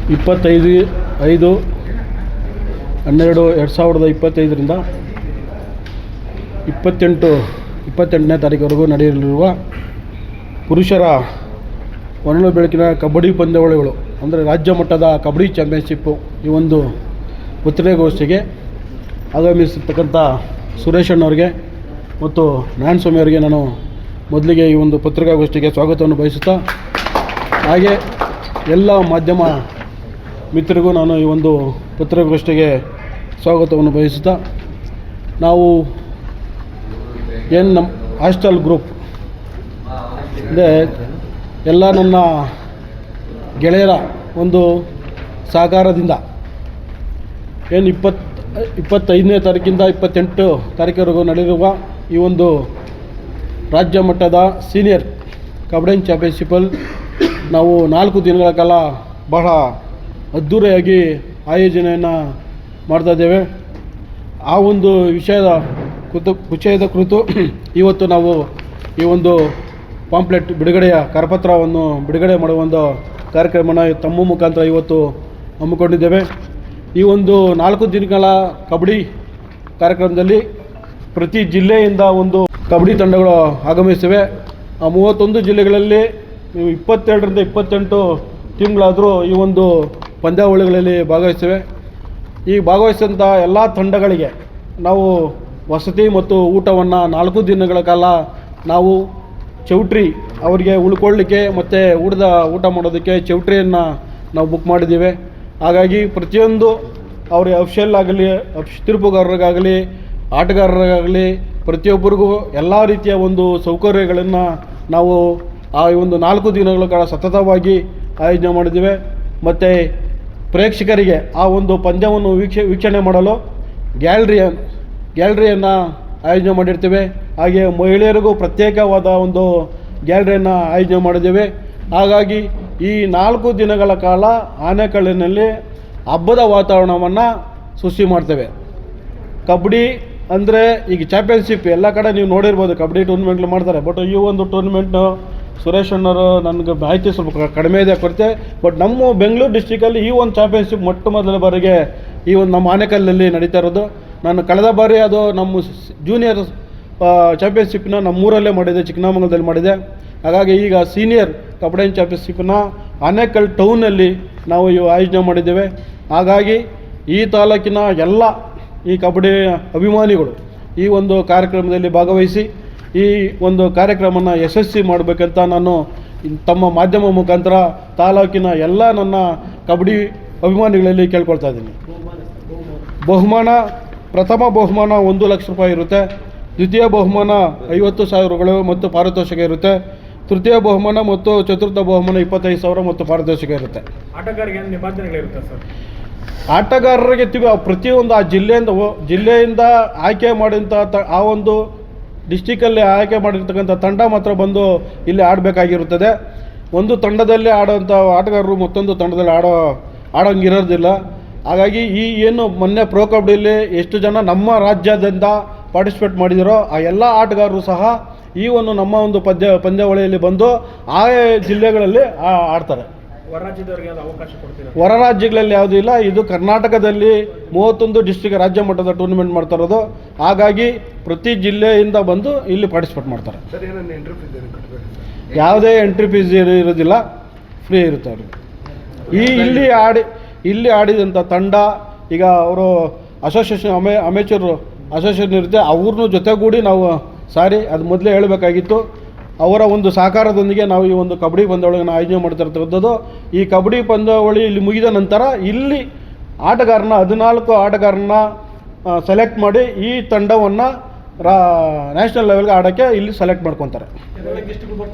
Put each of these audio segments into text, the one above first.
25/5/2025 28ನೇ ತಾರೀಕುವರೆಗೂ ನಡೆಯಲಿರುವ ಪುರುಷರ ಹೊನಲು ಬೆಳಕಿನ ಕಬಡ್ಡಿ ಪಂದ್ಯಾವಳಿಗಳು ಅಂದರೆ ರಾಜ್ಯ ಮಟ್ಟದ ಕಬಡ್ಡಿ ಚಾಂಪಿಯನ್ಶಿಪ್ಪು ಈ ಒಂದು ಪತ್ರಿಕಾಗೋಷ್ಠಿಗೆ ಆಗಮಿಸಿರ್ತಕ್ಕಂಥ ಸುರೇಶ್ ಅಣ್ಣವ್ರಿಗೆ ಮತ್ತು ನಾರಾಯಣ ಸ್ವಾಮಿ ಅವರಿಗೆ ನಾನು ಮೊದಲಿಗೆ ಈ ಒಂದು ಪತ್ರಿಕಾಗೋಷ್ಠಿಗೆ ಸ್ವಾಗತವನ್ನು ಬಯಸುತ್ತಾ, ಹಾಗೆ ಎಲ್ಲ ಮಾಧ್ಯಮ ಮಿತ್ರರಿಗೂ ನಾನು ಈ ಒಂದು ಪತ್ರಿಕಾಗೋಷ್ಠಿಗೆ ಸ್ವಾಗತವನ್ನು ಬಯಸುತ್ತಾ, ನಾವು ಏನು ನಮ್ಮ ಹಾಸ್ಟೆಲ್ ಗ್ರೂಪ್ ಅಂದರೆ ಎಲ್ಲ ನನ್ನ ಗೆಳೆಯರ ಒಂದು ಸಹಕಾರದಿಂದ ಏನು 25ನೇ ತಾರೀಕಿಂದ 28 ತಾರೀಕುವರೆಗೂ ನಡೆದಿರುವ ಈ ಒಂದು ರಾಜ್ಯ ಮಟ್ಟದ ಸೀನಿಯರ್ ಕಬಡ್ಡಿ ಚಾಂಪಿಯನ್ಶಿಪ್ಪಲ್ಲಿ ನಾವು 4 ದಿನಗಳ ಕಾಲ ಬಹಳ ಅದ್ಧೂರಿಯಾಗಿ ಆಯೋಜನೆಯನ್ನು ಮಾಡ್ತಾಯಿದ್ದೇವೆ. ಆ ಒಂದು ವಿಷಯದ ಕುರಿತು ಇವತ್ತು ನಾವು ಈ ಒಂದು ಪಾಂಪ್ಲೆಟ್ ಬಿಡುಗಡೆಯ ಕರಪತ್ರವನ್ನು ಬಿಡುಗಡೆ ಮಾಡುವ ಒಂದು ಕಾರ್ಯಕ್ರಮನ ತಮ್ಮ ಮುಖಾಂತರ ಇವತ್ತು ಹಮ್ಮಿಕೊಂಡಿದ್ದೇವೆ. ಈ ಒಂದು 4 ದಿನಗಳ ಕಬಡ್ಡಿ ಕಾರ್ಯಕ್ರಮದಲ್ಲಿ ಪ್ರತಿ ಜಿಲ್ಲೆಯಿಂದ ಒಂದು ಕಬಡ್ಡಿ ತಂಡಗಳು ಆಗಮಿಸಿವೆ. ಆ 31 ಜಿಲ್ಲೆಗಳಲ್ಲಿ 22ರಿಂದ 28 ಟೀಮ್ಗಳಾದರೂ ಈ ಒಂದು ಪಂದ್ಯಾವಳಿಗಳಲ್ಲಿ ಭಾಗವಹಿಸಿವೆ. ಈ ಭಾಗವಹಿಸಿದಂಥ ಎಲ್ಲ ತಂಡಗಳಿಗೆ ನಾವು ವಸತಿ ಮತ್ತು ಊಟವನ್ನು 4 ದಿನಗಳ ಕಾಲ ನಾವು ಚೌಟ್ರಿ ಅವರಿಗೆ ಉಳ್ಕೊಳ್ಳಿಕ್ಕೆ ಮತ್ತು ಊಟ ಮಾಡೋದಕ್ಕೆ ಚೌಟ್ರಿಯನ್ನು ನಾವು ಬುಕ್ ಮಾಡಿದ್ದೀವಿ. ಹಾಗಾಗಿ ಪ್ರತಿಯೊಂದು ಅವ್ರಿಗೆ ಅಫಿಷಿಯಲ್ ಆಗಲಿ ತೀರ್ಪುಗಾರರಿಗಾಗಲಿ ಆಟಗಾರರಿಗಾಗಲಿ ಪ್ರತಿಯೊಬ್ಬರಿಗೂ ಎಲ್ಲ ರೀತಿಯ ಒಂದು ಸೌಕರ್ಯಗಳನ್ನು ನಾವು ಆ ಒಂದು 4 ದಿನಗಳ ಕಾಲ ಸತತವಾಗಿ ಆಯೋಜನೆ ಮಾಡಿದ್ದೀವಿ. ಮತ್ತು ಪ್ರೇಕ್ಷಕರಿಗೆ ಆ ಒಂದು ಪಂದ್ಯವನ್ನು ವೀಕ್ಷಣೆ ಮಾಡಲು ಗ್ಯಾಲರಿಯನ್ನು ಆಯೋಜನೆ ಮಾಡಿರ್ತೀವಿ. ಹಾಗೆ ಮಹಿಳೆಯರಿಗೂ ಪ್ರತ್ಯೇಕವಾದ ಒಂದು ಗ್ಯಾಲರಿಯನ್ನು ಆಯೋಜನೆ ಮಾಡಿದ್ದೇವೆ. ಹಾಗಾಗಿ ಈ 4 ದಿನಗಳ ಕಾಲ ಆನೇಕಲ್ಲಿನಲ್ಲಿ ಹಬ್ಬದ ವಾತಾವರಣವನ್ನು ಸೃಷ್ಟಿ ಮಾಡ್ತೇವೆ. ಕಬಡ್ಡಿ ಅಂದರೆ ಈಗ ಚಾಂಪಿಯನ್ಶಿಪ್ ಎಲ್ಲ ಕಡೆ ನೀವು ನೋಡಿರ್ಬೋದು, ಕಬಡ್ಡಿ ಟೂರ್ನಮೆಂಟ್ಲು ಮಾಡ್ತಾರೆ. ಬಟ್ ಈ ಒಂದು ಟೂರ್ನಮೆಂಟು ಸುರೇಶ್ ಅಣ್ಣವರು ನನಗೆ ಮಾಹಿತಿ ಸ್ವಲ್ಪ ಕಡಿಮೆ ಇದೆ ಕೊಡ್ತೆ. ಬಟ್ ನಮ್ಮ ಬೆಂಗಳೂರು ಡಿಸ್ಟಿಕಲ್ಲಿ ಈ ಒಂದು ಚಾಂಪಿಯನ್ಶಿಪ್ ಮೊದಲ ಬಾರಿಗೆ ಈ ಒಂದು ನಮ್ಮ ಆನೇಕಲ್ಲಲ್ಲಿ ನಡೀತಾ ಇರೋದು. ನಾನು ಕಳೆದ ಬಾರಿ ಅದು ನಮ್ಮ ಜೂನಿಯರ್ ಚಾಂಪಿಯನ್ಶಿಪ್ನ ನಮ್ಮೂರಲ್ಲೇ ಮಾಡಿದೆ, ಚಿಕ್ಕನಾಮಂಗಲದಲ್ಲಿ ಮಾಡಿದೆ. ಹಾಗಾಗಿ ಈಗ ಸೀನಿಯರ್ ಕಬಡ್ಡಿ ಚಾಂಪಿಯನ್ಶಿಪ್ನ ಆನೇಕಲ್ ಟೌನಲ್ಲಿ ನಾವು ಆಯೋಜನೆ ಮಾಡಿದ್ದೇವೆ. ಹಾಗಾಗಿ ಈ ತಾಲೂಕಿನ ಎಲ್ಲ ಈ ಕಬಡ್ಡಿ ಅಭಿಮಾನಿಗಳು ಈ ಒಂದು ಕಾರ್ಯಕ್ರಮದಲ್ಲಿ ಭಾಗವಹಿಸಿ ಈ ಒಂದು ಕಾರ್ಯಕ್ರಮನ ಯಶಸ್ವಿ ಮಾಡಬೇಕಂತ ನಾನು ತಮ್ಮ ಮಾಧ್ಯಮ ಮುಖಾಂತರ ತಾಲೂಕಿನ ಎಲ್ಲ ನನ್ನ ಕಬಡ್ಡಿ ಅಭಿಮಾನಿಗಳಲ್ಲಿ ಕೇಳ್ಕೊಳ್ತಾ ಇದ್ದೀನಿ. ಪ್ರಥಮ ಬಹುಮಾನ 1 ಲಕ್ಷ ರೂಪಾಯಿ ಇರುತ್ತೆ. ದ್ವಿತೀಯ ಬಹುಮಾನ 50,000 ಮತ್ತು ಪಾರಿತೋಷಿಕ ಇರುತ್ತೆ. ತೃತೀಯ ಬಹುಮಾನ ಮತ್ತು ಚತುರ್ಥ ಬಹುಮಾನ 25,000 ಮತ್ತು ಪಾರಿತೋಷಿಕ ಇರುತ್ತೆ. ಆಟಗಾರರಿಗೆ ಏನು ನಿಬಂಧನೆಗಳಿರುತ್ತೆ ಸರ್? ಆಟಗಾರರಿಗೆ ಪ್ರತಿಯೊಂದು ಆ ಜಿಲ್ಲೆಯಿಂದ ಆಯ್ಕೆ ಮಾಡಿದಂಥ ಆ ಒಂದು ಡಿಸ್ಟಿಕಲ್ಲಿ ಆಯ್ಕೆ ಮಾಡಿರ್ತಕ್ಕಂಥ ತಂಡ ಮಾತ್ರ ಬಂದು ಇಲ್ಲಿ ಆಡಬೇಕಾಗಿರುತ್ತದೆ. ಒಂದು ತಂಡದಲ್ಲಿ ಆಡೋಂಥ ಆಟಗಾರರು ಮತ್ತೊಂದು ತಂಡದಲ್ಲಿ ಆಡೋಂಗಿರೋದಿಲ್ಲ. ಹಾಗಾಗಿ ಈ ಏನು ಮೊನ್ನೆ ಪ್ರೋ ಕಬಡ್ಡಿಯಲ್ಲಿ ಎಷ್ಟು ಜನ ನಮ್ಮ ರಾಜ್ಯದಿಂದ ಪಾರ್ಟಿಸಿಪೇಟ್ ಮಾಡಿದಿರೋ ಆ ಎಲ್ಲ ಆಟಗಾರರು ಸಹ ಈ ಒಂದು ನಮ್ಮ ಒಂದು ಪಂದ್ಯಾವಳಿಯಲ್ಲಿ ಬಂದು ಆ ಜಿಲ್ಲೆಗಳಲ್ಲಿ ಆಡ್ತಾರೆ. ಹೊರ ರಾಜ್ಯದವರಿಗೆ ಅವಕಾಶ ಕೊಡ್ತೀರಾ? ಹೊರ ರಾಜ್ಯಗಳಲ್ಲಿ ಯಾವುದೂ ಇಲ್ಲ. ಇದು ಕರ್ನಾಟಕದಲ್ಲಿ 31 ಡಿಸ್ಟ್ರಿಕ್ಟ್ ರಾಜ್ಯ ಮಟ್ಟದ ಟೂರ್ನಮೆಂಟ್ ಮಾಡ್ತಾ ಇರೋದು. ಹಾಗಾಗಿ ಪ್ರತಿ ಜಿಲ್ಲೆಯಿಂದ ಬಂದು ಇಲ್ಲಿ ಪಾರ್ಟಿಸಿಪೇಟ್ ಮಾಡ್ತಾರೆ. ಯಾವುದೇ ಎಂಟ್ರಿ ಫೀಸ್ ಇರೋದಿಲ್ಲ, ಫ್ರೀ ಇರುತ್ತೆ ಅವ್ರಿಗೆ. ಇಲ್ಲಿ ಆಡಿದಂಥ ತಂಡ ಈಗ ಅವರು ಅಸೋಸಿಯೇಷನ್ ಅಮೇಚೂರ್ ಅಸೋಸಿಯೇಷನ್ ಇರುತ್ತೆ, ಅವ್ರನ್ನೂ ಜೊತೆಗೂಡಿ ನಾವು ಅದು ಮೊದಲೇ ಹೇಳಬೇಕಾಗಿತ್ತು. ಅವರ ಒಂದು ಸಹಕಾರದೊಂದಿಗೆ ನಾವು ಈ ಒಂದು ಕಬಡ್ಡಿ ಪಂದ್ಯಾವಳಿಯನ್ನು ಆಯೋಜನೆ ಮಾಡ್ತಾ ಇರ್ತಕ್ಕಂಥದ್ದು. ಈ ಕಬಡ್ಡಿ ಪಂದ್ಯಾವಳಿ ಇಲ್ಲಿ ಮುಗಿದ ನಂತರ ಇಲ್ಲಿ 14 ಆಟಗಾರನ್ನ ಸೆಲೆಕ್ಟ್ ಮಾಡಿ ಈ ತಂಡವನ್ನು ನ್ಯಾಷನಲ್ ಲೆವೆಲ್ಗೆ ಆಡೋಕ್ಕೆ ಇಲ್ಲಿ ಸೆಲೆಕ್ಟ್ ಮಾಡ್ಕೊತಾರೆ.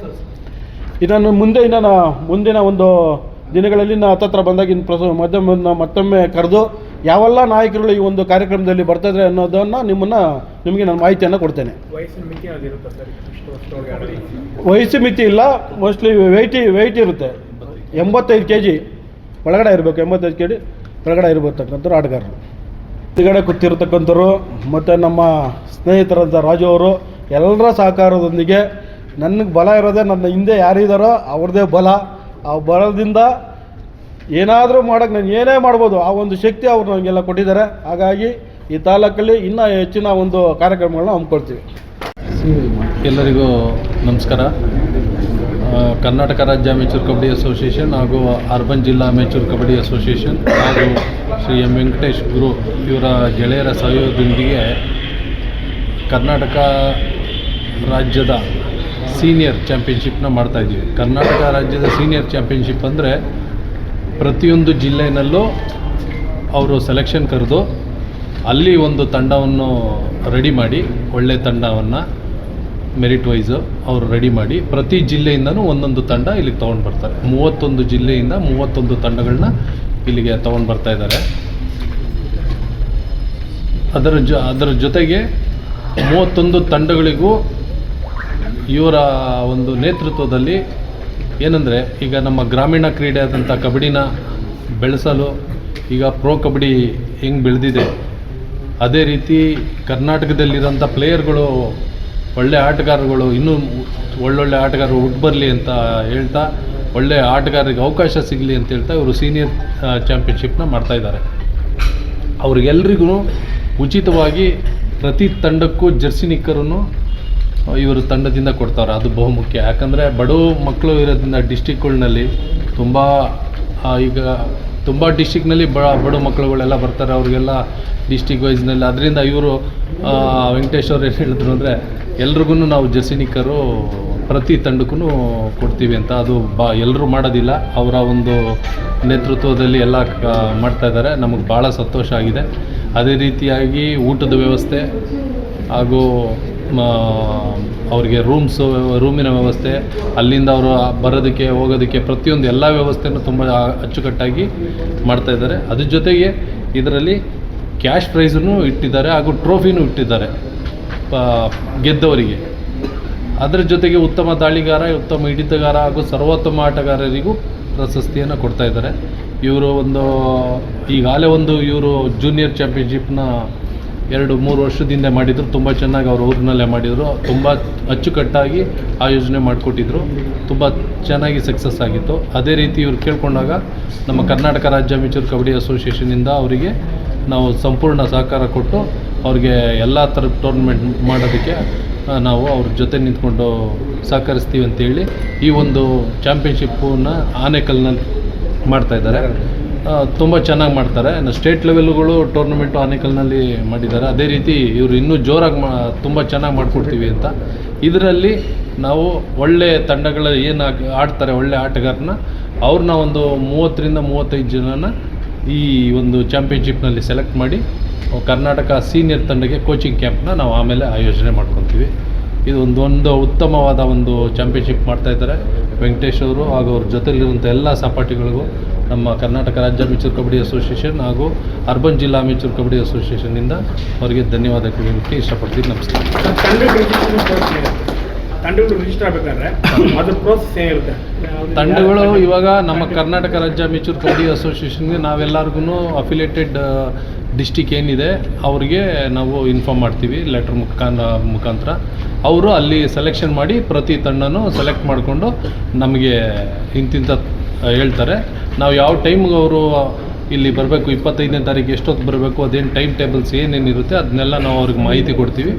ಇದನ್ನು ಮುಂದಿನ ಒಂದು ದಿನಗಳಲ್ಲಿ ಹತ್ತತ್ರ ಬಂದಾಗ ಮತ್ತೊಮ್ಮೆ ಕರೆದು ಯಾವೆಲ್ಲ ನಾಯಕರುಗಳು ಈ ಒಂದು ಕಾರ್ಯಕ್ರಮದಲ್ಲಿ ಬರ್ತಾಯಿದ್ರೆ ಅನ್ನೋದನ್ನು ನಿಮಗೆ ನಾನು ಮಾಹಿತಿಯನ್ನು ಕೊಡ್ತೇನೆ. ವಯಸ್ಸು ಮಿತಿ ಇಲ್ಲ. ಮೋಸ್ಟ್ಲಿ ವೆಯ್ಟ್ ಇರುತ್ತೆ. 85 kg ಒಳಗಡೆ ಇರಬೇಕು. 85 kg ಒಳಗಡೆ ಇರಬೇಕಂತಂಥವ್ರು ಆಟಗಾರರು. ಹಿಂದುಗಡೆ ಕೂತಿರ್ತಕ್ಕಂಥವ್ರು ಮತ್ತು ನಮ್ಮ ಸ್ನೇಹಿತರಂಥ ರಾಜು ಅವರು ಎಲ್ಲರ ಸಹಕಾರದೊಂದಿಗೆ ನನಗೆ ಬಲ ಇರೋದೇ ನನ್ನ ಹಿಂದೆ ಯಾರಿದ್ದಾರೋ ಅವ್ರದ್ದೇ ಬಲ. ಆ ಬಲದಿಂದ ಏನಾದರೂ ಮಾಡೋಕ್ಕೆ ನಾನು ಏನೇ ಮಾಡ್ಬೋದು ಆ ಒಂದು ಶಕ್ತಿ ಅವರು ನಮಗೆಲ್ಲ ಕೊಟ್ಟಿದ್ದಾರೆ. ಹಾಗಾಗಿ ಈ ತಾಲೂಕಲ್ಲಿ ಇನ್ನೂ ಹೆಚ್ಚಿನ ಒಂದು ಕಾರ್ಯಕ್ರಮಗಳನ್ನ ಹಮ್ಮಿಕೊಳ್ತೀವಿ. ಎಲ್ಲರಿಗೂ ನಮಸ್ಕಾರ. ಕರ್ನಾಟಕ ರಾಜ್ಯ ಅಮೇಚೂರ್ ಕಬಡ್ಡಿ ಅಸೋಸಿಯೇಷನ್ ಹಾಗೂ ಅರ್ಬನ್ ಜಿಲ್ಲಾ ಅಮೇಚೂರ್ ಕಬಡ್ಡಿ ಅಸೋಸಿಯೇಷನ್ ಹಾಗೂ ಶ್ರೀ ಎಂ ವೆಂಕಟೇಶ್ ಗುರು ಇವರ ಗೆಳೆಯರ ಸಹಯೋಗದೊಂದಿಗೆ ಕರ್ನಾಟಕ ರಾಜ್ಯದ ಸೀನಿಯರ್ ಚಾಂಪಿಯನ್ಶಿಪ್ನ ಮಾಡ್ತಾಯಿದ್ದೀವಿ. ಕರ್ನಾಟಕ ರಾಜ್ಯದ ಸೀನಿಯರ್ ಚಾಂಪಿಯನ್ಶಿಪ್ ಅಂದರೆ ಪ್ರತಿಯೊಂದು ಜಿಲ್ಲೆಯಲ್ಲೂ ಅವರು ಸೆಲೆಕ್ಷನ್ ಕರೆದು ಅಲ್ಲಿ ಒಂದು ತಂಡವನ್ನು ರೆಡಿ ಮಾಡಿ, ಒಳ್ಳೆಯ ತಂಡವನ್ನು ಮೆರಿಟ್ ವೈಸು ಅವರು ರೆಡಿ ಮಾಡಿ ಪ್ರತಿ ಜಿಲ್ಲೆಯಿಂದನೂ ಒಂದೊಂದು ತಂಡ ಇಲ್ಲಿಗೆ ತೊಗೊಂಡು ಬರ್ತಾರೆ. 31 ಜಿಲ್ಲೆಯಿಂದ 31 ತಂಡಗಳನ್ನ ಇಲ್ಲಿಗೆ ತೊಗೊಂಡು ಬರ್ತಾಯಿದ್ದಾರೆ. ಅದರ ಜೊತೆಗೆ 31 ತಂಡಗಳಿಗೂ ಇವರ ಒಂದು ನೇತೃತ್ವದಲ್ಲಿ ಏನಂದರೆ, ಈಗ ನಮ್ಮ ಗ್ರಾಮೀಣ ಕ್ರೀಡೆ ಆದಂಥ ಕಬಡ್ಡಿನ ಬೆಳೆಸಲು ಈಗ ಪ್ರೋ ಕಬಡ್ಡಿ ಹೆಂಗೆ ಬೆಳೆದಿದೆ, ಅದೇ ರೀತಿ ಕರ್ನಾಟಕದಲ್ಲಿರೋಂಥ ಪ್ಲೇಯರ್ಗಳು, ಒಳ್ಳೆ ಆಟಗಾರಗಳು, ಇನ್ನೂ ಒಳ್ಳೊಳ್ಳೆ ಆಟಗಾರರು ಹುಟ್ಟುಬರಲಿ ಅಂತ ಹೇಳ್ತಾ, ಒಳ್ಳೆ ಆಟಗಾರರಿಗೆ ಅವಕಾಶ ಸಿಗಲಿ ಅಂತ ಹೇಳ್ತಾ ಇವರು ಸೀನಿಯರ್ ಚಾಂಪಿಯನ್ಶಿಪ್ನ ಮಾಡ್ತಾಯಿದ್ದಾರೆ. ಅವ್ರಿಗೆಲ್ರಿಗೂ ಉಚಿತವಾಗಿ ಪ್ರತಿ ತಂಡಕ್ಕೂ ಜರ್ಸಿ ನಿಕ್ಕರನ್ನು ಇವರು ತಂಡದಿಂದ ಕೊಡ್ತಾರೆ. ಅದು ಬಹುಮುಖ್ಯ. ಯಾಕಂದರೆ ಬಡ ಮಕ್ಕಳು ಇರೋದ್ರಿಂದ ಡಿಸ್ಟಿಕ್ಗಳಲ್ಲಿ ಈಗ ತುಂಬ ಡಿಸ್ಟಿಕ್ನಲ್ಲಿ ಬಡ ಮಕ್ಕಳುಗಳೆಲ್ಲ ಬರ್ತಾರೆ. ಅವ್ರಿಗೆಲ್ಲ ಡಿಸ್ಟಿಕ್ ವೈಸ್ನಲ್ಲಿ ಅದರಿಂದ ಇವರು ವೆಂಕಟೇಶ್ ಅವ್ರು ಏನು ಹೇಳಿದ್ರು ಅಂದರೆ, ಎಲ್ರಿಗೂ ನಾವು ಜರ್ಸಿ ನಿಕ್ಕರು ಪ್ರತಿ ತಂಡಕ್ಕೂ ಕೊಡ್ತೀವಿ ಅಂತ. ಅದು ಎಲ್ಲರೂ ಮಾಡೋದಿಲ್ಲ, ಅವರ ಒಂದು ನೇತೃತ್ವದಲ್ಲಿ ಎಲ್ಲ ಮಾಡ್ತಾಯಿದ್ದಾರೆ. ನಮಗೆ ಭಾಳ ಸಂತೋಷ ಆಗಿದೆ. ಅದೇ ರೀತಿಯಾಗಿ ಊಟದ ವ್ಯವಸ್ಥೆ ಹಾಗೂ ಅವರಿಗೆ ರೂಮಿನ ವ್ಯವಸ್ಥೆ, ಅಲ್ಲಿಂದ ಅವರು ಬರೋದಕ್ಕೆ ಹೋಗೋದಕ್ಕೆ ಪ್ರತಿಯೊಂದು ಎಲ್ಲ ವ್ಯವಸ್ಥೆನೂ ತುಂಬ ಅಚ್ಚುಕಟ್ಟಾಗಿ ಮಾಡ್ತಾಯಿದ್ದಾರೆ. ಅದ್ರ ಜೊತೆಗೆ ಇದರಲ್ಲಿ ಕ್ಯಾಶ್ ಪ್ರೈಸನ್ನು ಇಟ್ಟಿದ್ದಾರೆ ಹಾಗೂ ಟ್ರೋಫಿನೂ ಇಟ್ಟಿದ್ದಾರೆ ಗೆದ್ದವರಿಗೆ. ಅದರ ಜೊತೆಗೆ ಉತ್ತಮ ದಾಳಿಗಾರ, ಉತ್ತಮ ಹಿಡಿತಗಾರ ಹಾಗೂ ಸರ್ವೋತ್ತಮ ಆಟಗಾರರಿಗೂ ಪ್ರಶಸ್ತಿಯನ್ನು ಕೊಡ್ತಾಯಿದ್ದಾರೆ. ಇವರು ಈಗಾಗಲೇ ಇವರು ಜೂನಿಯರ್ ಚಾಂಪಿಯನ್ಶಿಪ್ನ 2-3 ವರ್ಷದಿಂದ ಮಾಡಿದರು. ತುಂಬ ಚೆನ್ನಾಗಿ ಅವರು ಊರಿನಲ್ಲೇ ಮಾಡಿದರು. ತುಂಬ ಅಚ್ಚುಕಟ್ಟಾಗಿ ಆಯೋಜನೆ ಮಾಡಿಕೊಟ್ಟಿದ್ರು. ತುಂಬ ಚೆನ್ನಾಗಿ ಸಕ್ಸಸ್ ಆಗಿತ್ತು. ಅದೇ ರೀತಿ ಇವರು ಕೇಳ್ಕೊಂಡಾಗ ನಮ್ಮ ಕರ್ನಾಟಕ ರಾಜ್ಯ ಅಮೇಚೂರ್ ಕಬಡ್ಡಿ ಅಸೋಸಿಯೇಷನಿಂದ ಅವರಿಗೆ ನಾವು ಸಂಪೂರ್ಣ ಸಹಕಾರ ಕೊಟ್ಟು ಅವ್ರಿಗೆ ಎಲ್ಲ ಥರದ ಟೂರ್ನಮೆಂಟ್ ಮಾಡೋದಕ್ಕೆ ನಾವು ಅವ್ರ ಜೊತೆ ನಿಂತ್ಕೊಂಡು ಸಹಕರಿಸ್ತೀವಿ ಅಂತೇಳಿ ಈ ಒಂದು ಚಾಂಪಿಯನ್ಶಿಪ್ಪನ್ನು ಆನೇಕಲ್ನಲ್ಲಿ ಮಾಡ್ತಾಯಿದ್ದಾರೆ. ತುಂಬ ಚೆನ್ನಾಗಿ ಮಾಡ್ತಾರೆ. ಸ್ಟೇಟ್ ಲೆವೆಲ್ಗಳು ಟೂರ್ನಮೆಂಟು ಆನೇಕಲ್ನಲ್ಲಿ ಮಾಡಿದ್ದಾರೆ. ಅದೇ ರೀತಿ ಇವರು ಇನ್ನೂ ಜೋರಾಗಿ ತುಂಬ ಚೆನ್ನಾಗಿ ಮಾಡಿಕೊಡ್ತೀವಿ ಅಂತ. ಇದರಲ್ಲಿ ನಾವು ಒಳ್ಳೆಯ ತಂಡಗಳ ಏನು ಆಡ್ತಾರೆ, ಒಳ್ಳೆ ಆಟಗಾರನ ಅವ್ರನ್ನ ಒಂದು 30-35 ಜನನ ಈ ಒಂದು ಚಾಂಪಿಯನ್ಶಿಪ್ನಲ್ಲಿ ಸೆಲೆಕ್ಟ್ ಮಾಡಿ ಕರ್ನಾಟಕ ಸೀನಿಯರ್ ತಂಡಕ್ಕೆ ಕೋಚಿಂಗ್ ಕ್ಯಾಂಪ್ನ ನಾವು ಆಮೇಲೆ ಆಯೋಜನೆ ಮಾಡ್ಕೊತೀವಿ. ಇದು ಒಂದು ಉತ್ತಮವಾದ ಒಂದು ಚಾಂಪಿಯನ್ಶಿಪ್ ಮಾಡ್ತಾಯಿದ್ದಾರೆ ವೆಂಕಟೇಶ್ ಅವರು ಹಾಗೂ ಅವ್ರ ಜೊತೆಲಿರುವಂಥ ಎಲ್ಲ ಸಹಪಾಠಿಗಳಿಗೂ ನಮ್ಮ ಕರ್ನಾಟಕ ರಾಜ್ಯ ಅಮೇಚೂರ್ ಕಬಡ್ಡಿ ಅಸೋಸಿಯೇಷನ್ ಹಾಗೂ ಅರ್ಬನ್ ಜಿಲ್ಲಾ ಅಮೇಚೂರ್ ಕಬಡ್ಡಿ ಅಸೋಸಿಯೇಷನ್ನಿಂದ ಅವರಿಗೆ ಧನ್ಯವಾದ ಹೇಳಲಿಕ್ಕೆ ಇಷ್ಟಪಡ್ತೀನಿ. ನಮಸ್ಕಾರ. ತಂಡಗಳು ರಿಜಿಸ್ಟರ್ ಆಗಬೇಕಾದ್ರೆ ಅದ್ರ ಪ್ರೋಸೆಸ್ ಏನಿರುತ್ತೆ? ತಂಡಗಳು ಇವಾಗ ನಮ್ಮ ಕರ್ನಾಟಕ ರಾಜ್ಯ ಅಮೇಚೂರ್ ಕಬಡ್ಡಿ ಅಸೋಸಿಯೇಷನ್ಗೆ ನಾವೆಲ್ಲರಿಗೂ ಅಫಿಲಿಯೇಟೆಡ್ ಡಿಸ್ಟಿಕ್ ಏನಿದೆ ಅವ್ರಿಗೆ ನಾವು ಇನ್ಫಾರ್ಮ್ ಮಾಡ್ತೀವಿ ಲೆಟ್ರ್ ಮುಖಾಂತರ. ಅವರು ಅಲ್ಲಿ ಸೆಲೆಕ್ಷನ್ ಮಾಡಿ ಪ್ರತಿ ತಂಡನೂ ಸೆಲೆಕ್ಟ್ ಮಾಡಿಕೊಂಡು ನಮಗೆ ಇಂತಿಂಥ ಹೇಳ್ತಾರೆ. ನಾವು ಯಾವ ಟೈಮ್ಗೆ ಅವರು ಇಲ್ಲಿ ಬರಬೇಕು, 25ನೇ ತಾರೀಕು ಎಷ್ಟೊತ್ತು ಬರಬೇಕು, ಅದೇನು ಟೈಮ್ ಟೇಬಲ್ಸ್ ಏನೇನಿರುತ್ತೆ ಅದನ್ನೆಲ್ಲ ನಾವು ಅವ್ರಿಗೆ ಮಾಹಿತಿ ಕೊಡ್ತೀವಿ.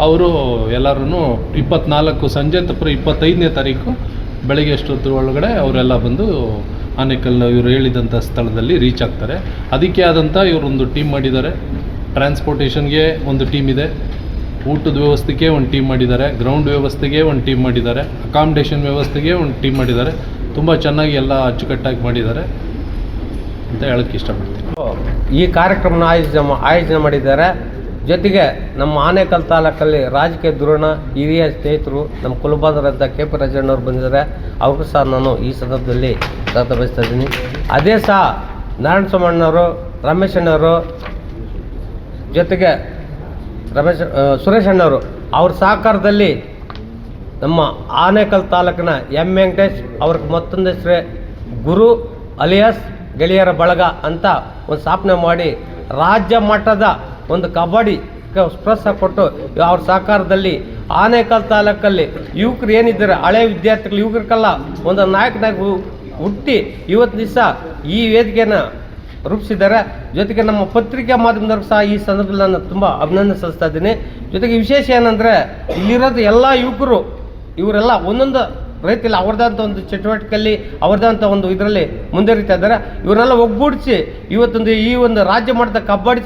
ಅವರು ಎಲ್ಲರೂ 24 ಸಂಜೆ ತಪ್ಪರ 25ನೇ ತಾರೀಕು ಬೆಳಗ್ಗೆ ಎಷ್ಟೊತ್ತರ ಒಳಗಡೆ ಅವರೆಲ್ಲ ಬಂದು ಆನೇಕಲ್ ಇವರು ಹೇಳಿದಂಥ ಸ್ಥಳದಲ್ಲಿ ರೀಚ್ ಆಗ್ತಾರೆ. ಅದಕ್ಕೆ ಆದಂಥ ಇವರೊಂದು ಟೀಮ್ ಮಾಡಿದ್ದಾರೆ. ಟ್ರಾನ್ಸ್ಪೋರ್ಟೇಷನ್ಗೆ ಒಂದು ಟೀಮ್ ಇದೆ, ಊಟದ ವ್ಯವಸ್ಥೆಗೆ ಒಂದು ಟೀಮ್ ಮಾಡಿದ್ದಾರೆ, ಗ್ರೌಂಡ್ ವ್ಯವಸ್ಥೆಗೆ ಒಂದು ಟೀಮ್ ಮಾಡಿದ್ದಾರೆ, ಅಕಾಮಿಡೇಷನ್ ವ್ಯವಸ್ಥೆಗೆ ಒಂದು ಟೀಮ್ ಮಾಡಿದ್ದಾರೆ. ತುಂಬ ಚೆನ್ನಾಗಿ ಎಲ್ಲ ಅಚ್ಚುಕಟ್ಟಾಗಿ ಮಾಡಿದ್ದಾರೆ ಅಂತ ಹೇಳೋಕ್ಕೆ ಇಷ್ಟಪಡ್ತೀನಿ. ಈ ಕಾರ್ಯಕ್ರಮನ ಆಯೋಜನೆ ಮಾಡಿದ್ದಾರೆ. ಜೊತೆಗೆ ನಮ್ಮ ಆನೇಕಲ್ ತಾಲೂಕಲ್ಲಿ ರಾಜಕೀಯ ಧುರೀಣ ಹಿರಿಯ ಸ್ನೇಹಿತರು ನಮ್ಮ ಕುಲಬಾಂಧವರಂಥ KP ರಾಜಣ್ಣವ್ರು ಬಂದಿದ್ದಾರೆ. ಅವ್ರಿಗೂ ಸಹ ನಾನು ಈ ಸಂದರ್ಭದಲ್ಲಿ ಸ್ವಾಗತ ಬಯಸ್ತಾ ಇದ್ದೀನಿ. ಅದೇ ಸಹ ನಾರಾಯಣ ಸ್ವಾಮಣ್ಣವರು, ರಮೇಶ್ ಅಣ್ಣವರು, ಜೊತೆಗೆ ಸುರೇಶ್ ಅಣ್ಣವರು ಅವ್ರ ಸಹಕಾರದಲ್ಲಿ ನಮ್ಮ ಆನೇಕಲ್ ತಾಲೂಕಿನ ಎಂ ವೆಂಕಟೇಶ್ ಅವ್ರಿಗೆ ಮತ್ತೊಂದು ಹೆಸರೇ ಗುರು ಅಲಿಯಾಸ್ ಗೆಳೆಯರ ಬಳಗ ಅಂತ ಒಂದು ಸ್ಥಾಪನೆ ಮಾಡಿ ರಾಜ್ಯ ಮಟ್ಟದ ಒಂದು ಕಬಡ್ಡಿ ಪ್ರೋತ್ಸಾಹ ಕೊಟ್ಟು ಅವ್ರ ಸಹಕಾರದಲ್ಲಿ ಆನೇಕಲ್ ತಾಲೂಕಲ್ಲಿ ಯುವಕರು ಏನಿದ್ದಾರೆ, ಹಳೆ ವಿದ್ಯಾರ್ಥಿಗಳು ಯುವಕರಿಗೆಲ್ಲ ಒಂದು ನಾಯಕನಾಗಿ ಹುಟ್ಟಿ ಇವತ್ತು ದಿವಸ ಈ ವೇದಿಕೆಯನ್ನು ರೂಪಿಸಿದ್ದಾರೆ. ಜೊತೆಗೆ ನಮ್ಮ ಪತ್ರಿಕಾ ಮಾಧ್ಯಮದವ್ರಿಗೆ ಸಹ ಈ ಸಂದರ್ಭದಲ್ಲಿ ನಾನು ತುಂಬ ಅಭಿನಂದನೆ ಸಲ್ಲಿಸ್ತಾ ಇದ್ದೀನಿ. ಜೊತೆಗೆ ವಿಶೇಷ ಏನಂದರೆ ಇಲ್ಲಿರೋದು ಎಲ್ಲ ಯುವಕರು ಇವರೆಲ್ಲ ಒಂದೊಂದು ರೈತಲ್ಲಿ ಅವ್ರದ್ದಂಥ ಒಂದು ಚಟುವಟಿಕೆಯಲ್ಲಿ ಅವ್ರದ್ದಂಥ ಒಂದು ಇದರಲ್ಲಿ ಮುಂದುವರಿತಾ ಇದ್ದಾರೆ. ಇವರೆಲ್ಲ ಒಗ್ಗೂಡಿಸಿ ಇವತ್ತೊಂದು ಈ ಒಂದು ರಾಜ್ಯ ಮಟ್ಟದ ಕಬಡ್ಡಿ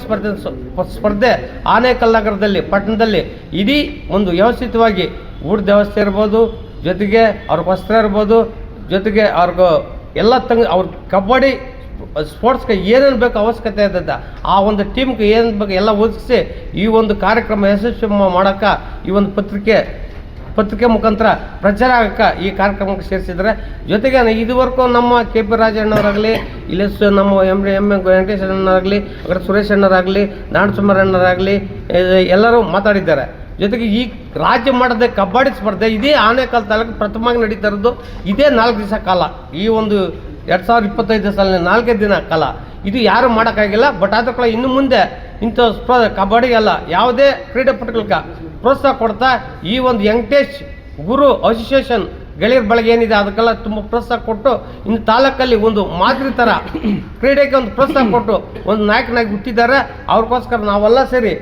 ಸ್ಪರ್ಧೆ ಆನೇಕಲ್ ನಗರದಲ್ಲಿ ಪಟ್ಟಣದಲ್ಲಿ ಇಡೀ ಒಂದು ವ್ಯವಸ್ಥಿತವಾಗಿ ಊಟದ ವ್ಯವಸ್ಥೆ ಇರ್ಬೋದು, ಜೊತೆಗೆ ಅವ್ರಿಗೆ ವಸ್ತ್ರ ಇರ್ಬೋದು, ಜೊತೆಗೆ ಅವ್ರಿಗೆ ಎಲ್ಲ ಅವ್ರ ಕಬಡ್ಡಿ ಸ್ಪೋರ್ಟ್ಸ್ಗೆ ಏನೇನು ಬೇಕು ಅವಶ್ಯಕತೆ ಇರ್ತದೆ ಆ ಒಂದು ಟೀಮ್ಗೆ ಏನೇನು ಬೇಕು ಎಲ್ಲ ಒದಗಿಸಿ ಈ ಒಂದು ಕಾರ್ಯಕ್ರಮ ಯಶಸ್ವಿ ಮಾಡೋಕ್ಕೆ ಈ ಒಂದು ಪತ್ರಿಕೆ ಮುಖಾಂತರ ಪ್ರಚಾರ ಆಗಕ್ಕೆ ಈ ಕಾರ್ಯಕ್ರಮಕ್ಕೆ ಸೇರಿಸಿದ್ದಾರೆ. ಜೊತೆಗೆ ಇದುವರೆಗೂ ನಮ್ಮ ಕೆ ಪಿ ರಾಜಣ್ಣವರಾಗಲಿ, ಇಲ್ಲಿ ನಮ್ಮ ಎಂ ವೆಂಕಟೇಶ್ ಅಣ್ಣವರಾಗಲಿ, ಸುರೇಶ್ ಅಣ್ಣವರಾಗಲಿ, ನಾರಾಯಣಸ್ವಾಮಿ ಅಣ್ಣವರಾಗಲಿ ಎಲ್ಲರೂ ಮಾತಾಡಿದ್ದಾರೆ. ಜೊತೆಗೆ ಈ ರಾಜ್ಯ ಮಟ್ಟದ ಕಬಡ್ಡಿ ಸ್ಪರ್ಧೆ ಇದೇ ಆನೇಕಲ್ ತಾಲೂಕು ಪ್ರಥಮವಾಗಿ ನಡೀತಾ ಇರೋದು ಇದೇ 4 ದಿವಸ ಕಾಲ. ಈ ಒಂದು 2025 ಸಾಲಿನ 4 ದಿನ ಕಾಲ ಇದು ಯಾರು ಮಾಡೋಕ್ಕಾಗಿಲ್ಲ. ಬಟ್ ಆದ ಕೂಡ ಇನ್ನು ಮುಂದೆ ಇಂಥ ಕಬಡ್ಡಿ ಅಲ್ಲ ಯಾವುದೇ ಕ್ರೀಡಾಪಟುಗಳಿಗೆ ಪ್ರೋತ್ಸಾಹ ಕೊಡ್ತಾ ಈ ಒಂದು ವೆಂಕಟೇಶ್ ಗುರು ಅಸೋಸಿಯೇಷನ್ ಗೆಳೆಯರ ಬಳಗೆ ಏನಿದೆ ಅದಕ್ಕೆಲ್ಲ ತುಂಬ ಪ್ರೋತ್ಸಾಹ ಕೊಟ್ಟು ಇನ್ನು ತಾಲೂಕಲ್ಲಿ ಒಂದು ಮಾದರಿ ಥರ ಕ್ರೀಡೆಗೆ ಒಂದು ಪ್ರೋತ್ಸಾಹ ಕೊಟ್ಟು ಒಂದು ನಾಯಕನಾಗಿ ಹುಟ್ಟಿದ್ದಾರೆ. ಅವ್ರಿಗೋಸ್ಕರ ನಾವೆಲ್ಲ ಸೇರಿ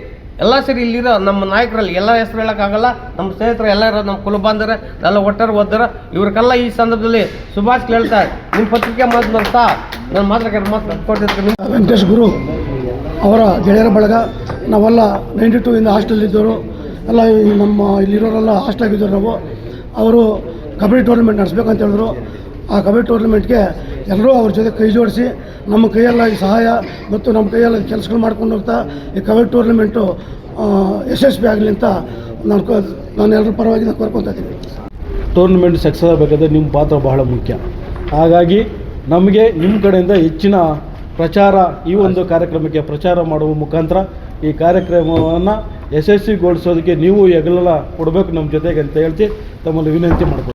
ಇಲ್ಲಿರೋ ನಮ್ಮ ನಾಯಕರಲ್ಲಿ ಎಲ್ಲ ಹೆಸರು ಹೇಳೋಕ್ಕಾಗಲ್ಲ. ನಮ್ಮ ಸ್ನೇಹಿತರು ಎಲ್ಲ ಇರೋದು ನಮ್ಮ ಕುಲಬಾಂಧರೆ ಎಲ್ಲ ಒಟ್ಟಾರೆ ಓದ್ದಾರ. ಇವ್ರಿಗೆಲ್ಲ ಈ ಸಂದರ್ಭದಲ್ಲಿ ಶುಭಾಶಯ ಹೇಳ್ತಾ ನಿಮ್ಮ ಪತ್ರಿಕೆ ಮಾಧ್ಯಮ ಸಹ ನಾನು ಮಾತಾಡ್ಕೊಡ್ತಿರ್ತೀನಿ. ವೆಂಕಟೇಶ್ ಗುರು ಅವರ ಗೆಳೆಯರ ಬಳಗ ನಾವೆಲ್ಲ 92 ಇಂದ ಹಾಸ್ಟೆಲಿದ್ದವರು ಎಲ್ಲ ನಮ್ಮ ಇಲ್ಲಿರೋರೆಲ್ಲ ಹಾಸ್ಟೆಲಾಗಿದ್ದವರು ನಾವು. ಅವರು ಕಬಡ್ಡಿ ಟೂರ್ನಮೆಂಟ್ ನಡೆಸ್ಬೇಕಂತ ಹೇಳಿದ್ರು. ಆ ಕಬಡ್ಡಿ ಟೂರ್ನಮೆಂಟ್ಗೆ ಎಲ್ಲರೂ ಅವ್ರ ಜೊತೆ ಕೈ ಜೋಡಿಸಿ ನಮ್ಮ ಕೈಯೆಲ್ಲ ಈ ಸಹಾಯ ಮತ್ತು ನಮ್ಮ ಕೈಯೆಲ್ಲ ಕೆಲಸಗಳು ಮಾಡ್ಕೊಂಡು ಹೋಗ್ತಾ ಈ ಕಬಡ್ಡಿ ಟೂರ್ನಮೆಂಟು ಯಶಸ್ವಿ ಆಗಲಿ ಅಂತ ನಾನು ಎಲ್ಲರ ಪರವಾಗಿ ನಾನು ಕೋರ್ಕೊತಾ ಇದ್ದೀನಿ. ಟೂರ್ನಮೆಂಟ್ ಸಕ್ಸಸ್ ಆಗಬೇಕಾದ್ರೆ ನಿಮ್ಮ ಪಾತ್ರ ಬಹಳ ಮುಖ್ಯ. ಹಾಗಾಗಿ ನಮಗೆ ನಿಮ್ಮ ಕಡೆಯಿಂದ ಹೆಚ್ಚಿನ ಪ್ರಚಾರ ಈ ಒಂದು ಕಾರ್ಯಕ್ರಮಕ್ಕೆ ಪ್ರಚಾರ ಮಾಡುವ ಮುಖಾಂತರ ಈ ಕಾರ್ಯಕ್ರಮವನ್ನು ಯಶಸ್ವಿಗೊಳಿಸೋದಕ್ಕೆ ನೀವು ಹೆಗಲೆಲ್ಲ ಕೊಡಬೇಕು ನಮ್ಮ ಜೊತೆಗೆ ಅಂತ ಹೇಳ್ತಿ ತಮ್ಮಲ್ಲಿ ವಿನಂತಿ ಮಾಡ್ಬೋದು.